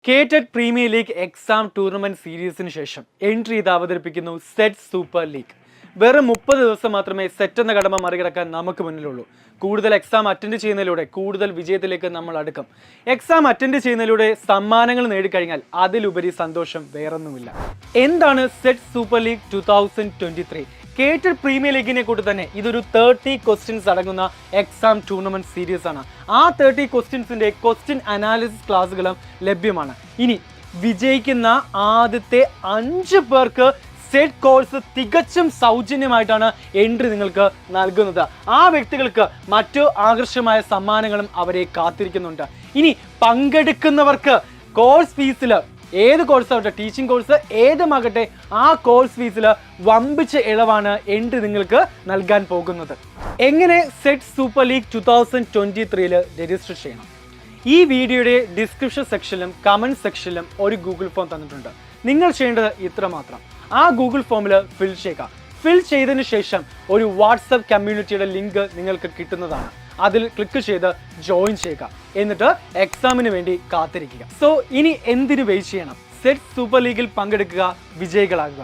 കേറ്റഡ് premier league exam tournament സീരീസിന് ശേഷം entry ചെയ്ത് അവതരിപ്പിക്കുന്നു സെറ്റ് സൂപ്പർ ലീഗ്. വെറും 30 ദിവസം മാത്രമേ സെറ്റ് എന്ന കടമ മറികടക്കാൻ നമുക്ക് മുന്നിലുള്ളൂ. കൂടുതൽ എക്സാം അറ്റൻഡ് ചെയ്യുന്നതിലൂടെ കൂടുതൽ വിജയത്തിലേക്ക് നമ്മൾ അടുക്കും. എക്സാം അറ്റൻഡ് ചെയ്യുന്നതിലൂടെ സമ്മാനങ്ങൾ നേടിക്കഴിഞ്ഞാൽ അതിലുപരി സന്തോഷം വേറൊന്നുമില്ല. എന്താണ് സെറ്റ് സൂപ്പർ ലീഗ് 2023? കേറ്റഡ് പ്രീമിയർ ലീഗിനെ കൂട്ടി തന്നെ ഇതൊരു 30 ക്വസ്റ്റ്യൻസ് അടങ്ങുന്ന എക്സാം ടൂർണമെന്റ് സീരീസ് ആണ്. ആ 30 ക്വസ്റ്റ്യൻസിന്റെ ക്വസ്റ്റ്യൻ അനാലിസിസ് ക്ലാസ്സുകളും ലഭ്യമാണ്. ഇനി വിജയിക്കുന്ന ആദ്യത്തെ 5 പേർക്ക് സെറ്റ് കോഴ്സ് തികച്ചും സൗജന്യമായിട്ടാണ് എൻട്രി നിങ്ങൾക്ക് നൽകുന്നത്. ആ വ്യക്തികൾക്ക് മറ്റു ആകർഷകമായ സമ്മാനങ്ങളും അവരെ കാത്തിരിക്കുന്നുണ്ട്. ഇനി പങ്കെടുക്കുന്നവർക്ക് കോഴ്സ് ഫീസിൽ ഏത് കോഴ്സാവട്ടെ, ടീച്ചിങ് കോഴ്സ് ഏതുമാകട്ടെ, ആ കോഴ്സ് ഫീസിൽ വമ്പിച്ച ഇളവാണ് എൻട്രി നിങ്ങൾക്ക് നൽകാൻ പോകുന്നത്. എങ്ങനെ സെറ്റ് സൂപ്പർ ലീഗ് 2023 രജിസ്റ്റർ ചെയ്യണം? ഈ വീഡിയോയുടെ ഡിസ്ക്രിപ്ഷൻ സെക്ഷനിലും കമന്റ് സെക്ഷനിലും ഒരു ഗൂഗിൾ ഫോം തന്നിട്ടുണ്ട്. നിങ്ങൾ ചെയ്യേണ്ടത് ഇത്ര മാത്രം. ആ ഗൂഗിൾ ഫോമിൽ ഫിൽ ചെയ്യുക. ഫിൽ ചെയ്തതിനു ശേഷം ഒരു വാട്സപ്പ് കമ്മ്യൂണിറ്റിയുടെ ലിങ്ക് നിങ്ങൾക്ക് കിട്ടുന്നതാണ്. അതിൽ ക്ലിക്ക് ചെയ്ത് ജോയിൻ ചെയ്യുക. എന്നിട്ട് എക്സാമിന് വേണ്ടി കാത്തിരിക്കുക. സോ ഇനി എന്തിനു വെയിറ്റ് ചെയ്യണം? സെറ്റ് സൂപ്പർ ലീഗിൽ പങ്കെടുക്കുക, വിജയികളാകുക.